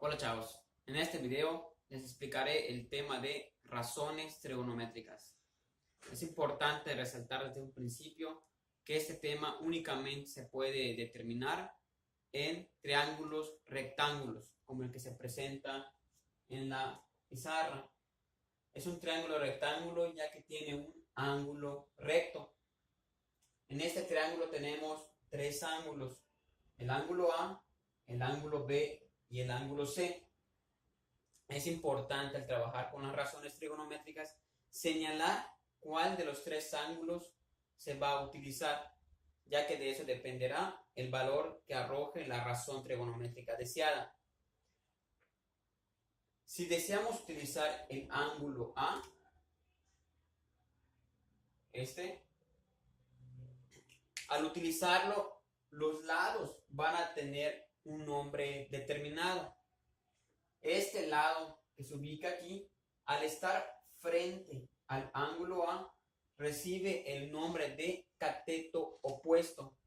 Hola chavos, en este video les explicaré el tema de razones trigonométricas. Es importante resaltar desde un principio que este tema únicamente se puede determinar en triángulos rectángulos, como el que se presenta en la pizarra. Es un triángulo rectángulo ya que tiene un ángulo recto. En este triángulo tenemos tres ángulos: el ángulo A, el ángulo B y el ángulo C. Es importante al trabajar con las razones trigonométricas señalar cuál de los tres ángulos se va a utilizar, ya que de eso dependerá el valor que arroje la razón trigonométrica deseada. Si deseamos utilizar el ángulo A, al utilizarlo, los lados van a tener un nombre determinado. Este lado que se ubica aquí, al estar frente al ángulo A, recibe el nombre de cateto opuesto,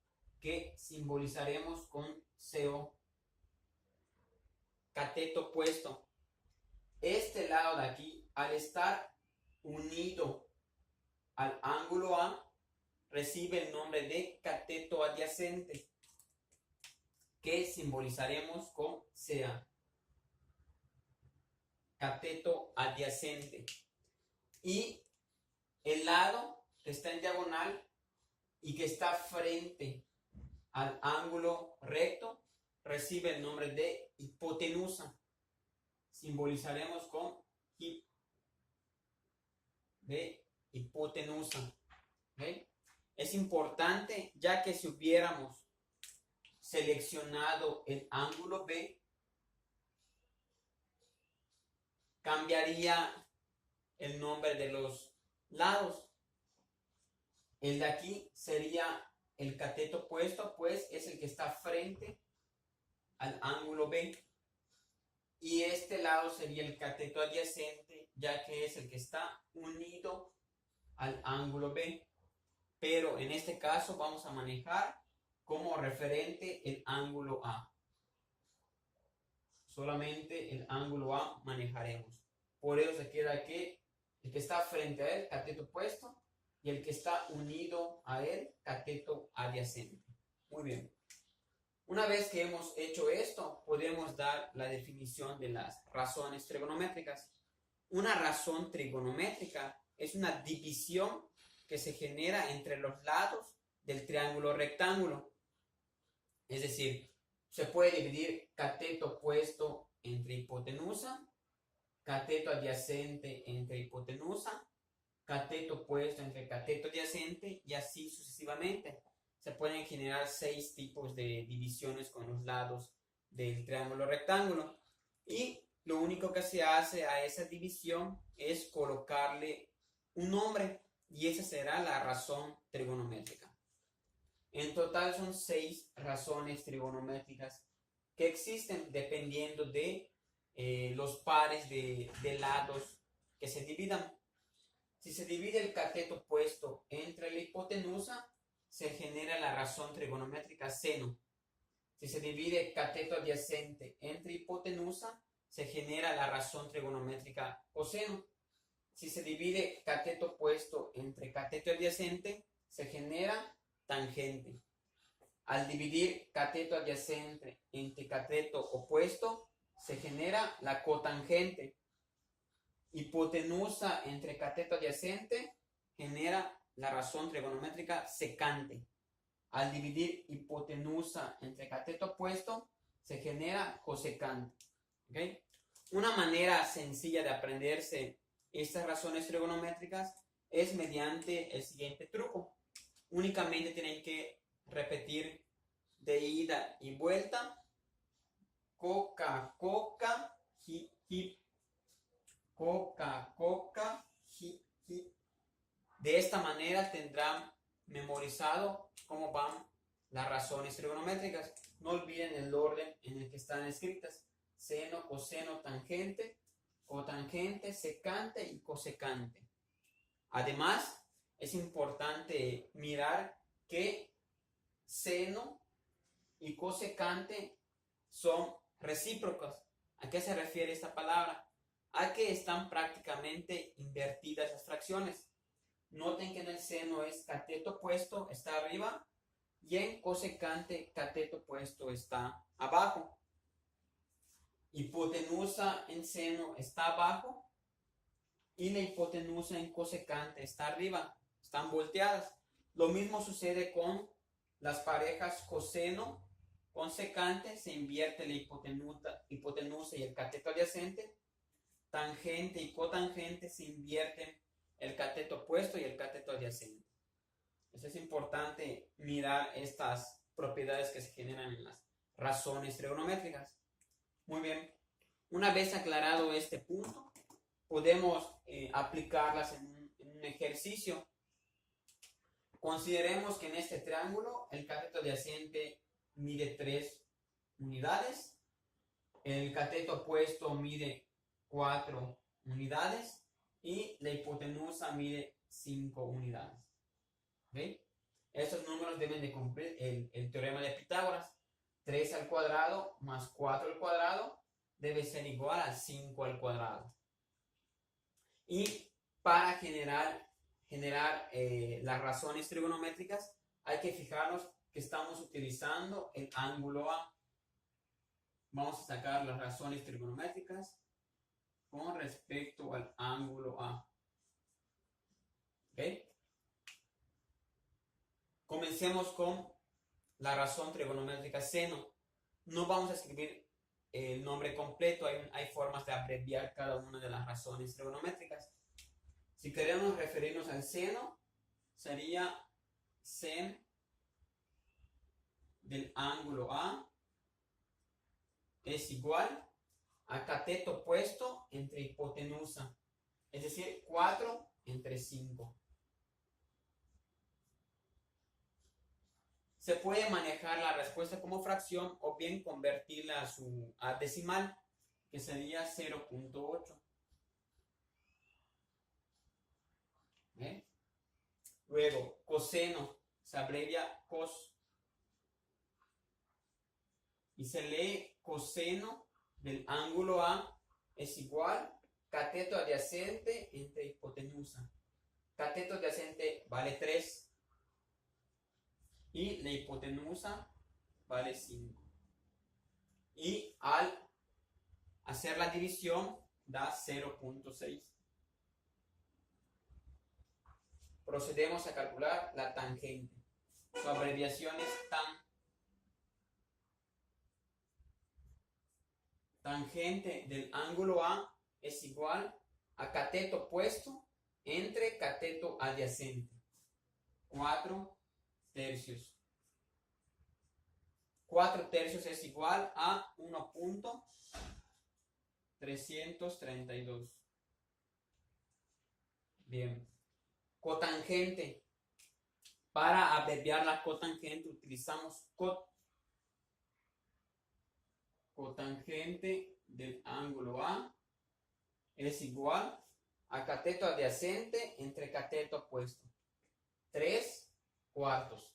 que simbolizaremos con CO. Cateto opuesto. Este lado de aquí, al estar unido al ángulo A, recibe el nombre de cateto adyacente, que simbolizaremos con CA. Cateto adyacente. Y el lado que está en diagonal y que está frente al ángulo recto recibe el nombre de hipotenusa. Simbolizaremos con hip de hipotenusa. ¿Okay? Es importante, ya que si hubiéramos seleccionado el ángulo B, cambiaría el nombre de los lados. El de aquí sería el cateto opuesto, pues es el que está frente al ángulo B. Y este lado sería el cateto adyacente, ya que es el que está unido al ángulo B. Pero en este caso vamos a manejar como referente el ángulo A. Solamente el ángulo A manejaremos. Por eso se queda que el que está frente a él, cateto opuesto, y el que está unido a él, cateto adyacente. Muy bien. Una vez que hemos hecho esto, podemos dar la definición de las razones trigonométricas. Una razón trigonométrica es una división que se genera entre los lados del triángulo rectángulo. Es decir, se puede dividir cateto opuesto entre hipotenusa, cateto adyacente entre hipotenusa, cateto opuesto entre cateto adyacente y así sucesivamente. Se pueden generar 6 tipos de divisiones con los lados del triángulo rectángulo. Y lo único que se hace a esa división es colocarle un nombre y esa será la razón trigonométrica. En total son 6 razones trigonométricas que existen dependiendo de los pares de lados que se dividan. Si se divide el cateto opuesto entre la hipotenusa, se genera la razón trigonométrica seno. Si se divide cateto adyacente entre hipotenusa, se genera la razón trigonométrica coseno. Si se divide cateto opuesto entre cateto adyacente, se genera tangente. Al dividir cateto adyacente entre cateto opuesto, se genera la cotangente. Hipotenusa entre cateto adyacente genera la razón trigonométrica secante. Al dividir hipotenusa entre cateto opuesto, se genera cosecante. ¿Okay? Una manera sencilla de aprenderse estas razones trigonométricas es mediante el siguiente truco. Únicamente tienen que repetir de ida y vuelta: coca, coca, hip, hip. Coca, coca, hip, hip. De esta manera tendrán memorizado cómo van las razones trigonométricas. No olviden el orden en el que están escritas: seno, coseno, tangente, cotangente, secante y cosecante. Además, es importante mirar que seno y cosecante son recíprocas. ¿A qué se refiere esta palabra? A que están prácticamente invertidas las fracciones. Noten que en el seno es cateto opuesto, está arriba, y en cosecante cateto opuesto está abajo. Hipotenusa en seno está abajo y la hipotenusa en cosecante está arriba, están volteadas. Lo mismo sucede con las parejas coseno con secante, se invierte la hipotenusa y el cateto adyacente. Tangente y cotangente se invierten el cateto opuesto y el cateto adyacente. Entonces es importante mirar estas propiedades que se generan en las razones trigonométricas. Muy bien, una vez aclarado este punto, podemos aplicarlas en un ejercicio. Consideremos que en este triángulo el cateto adyacente mide 3 unidades, el cateto opuesto mide 4 unidades y la hipotenusa mide 5 unidades. ¿Okay? Estos números deben de cumplir el teorema de Pitágoras. 3 al cuadrado más 4 al cuadrado debe ser igual a 5 al cuadrado. Y para generar las razones trigonométricas hay que fijarnos que estamos utilizando el ángulo A. Vamos a sacar las razones trigonométricas con respecto al ángulo A. ¿Okay? Comencemos con la razón trigonométrica seno. No vamos a escribir el nombre completo, hay formas de abreviar cada una de las razones trigonométricas. Si queremos referirnos al seno, sería sen del ángulo A es igual a cateto opuesto entre hipotenusa, es decir, 4 entre 5. Se puede manejar la respuesta como fracción o bien convertirla a decimal, que sería 0.8. ¿Eh? Luego, coseno se abrevia cos y se lee coseno del ángulo A es igual cateto adyacente entre hipotenusa. Cateto adyacente vale 3 y la hipotenusa vale 5. Y al hacer la división da 0.6. Procedemos a calcular la tangente. Su abreviación es tan. Tangente del ángulo A es igual a cateto opuesto entre cateto adyacente. 4 tercios. 4 tercios es igual a 1.332. Bien. Cotangente. Para abreviar la cotangente utilizamos cot. Cotangente del ángulo A es igual a cateto adyacente entre cateto opuesto. 3 cuartos.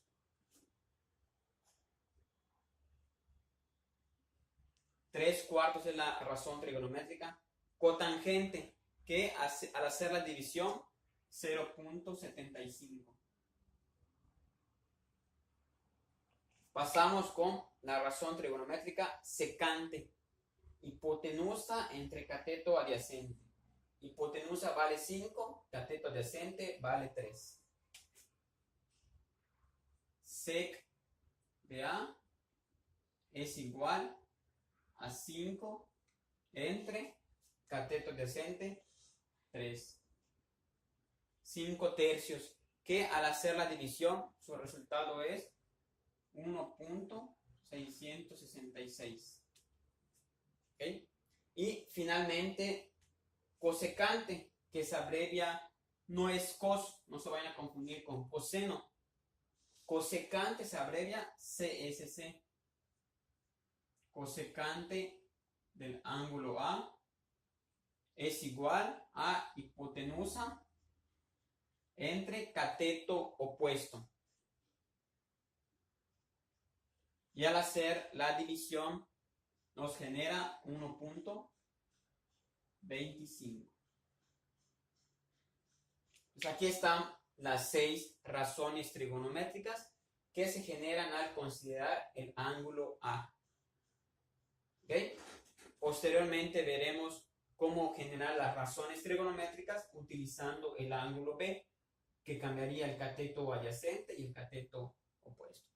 3 cuartos es la razón trigonométrica. Cotangente, que al hacer la división, 0.75. Pasamos con la razón trigonométrica secante. Hipotenusa entre cateto adyacente. Hipotenusa vale 5, cateto adyacente vale 3. Sec de A es igual a 5 entre cateto adyacente 3. 5 tercios, que al hacer la división su resultado es 1.666. ¿Okay? Y finalmente cosecante, que se abrevia, no es cos, no se vayan a confundir con coseno. Cosecante se abrevia CSC. Cosecante del ángulo A es igual a hipotenusa entre cateto opuesto. Y al hacer la división nos genera 1.25. Pues aquí están las 6 razones trigonométricas que se generan al considerar el ángulo A. ¿Okay? Posteriormente veremos cómo generar las razones trigonométricas utilizando el ángulo B, que cambiaría el cateto adyacente y el cateto opuesto.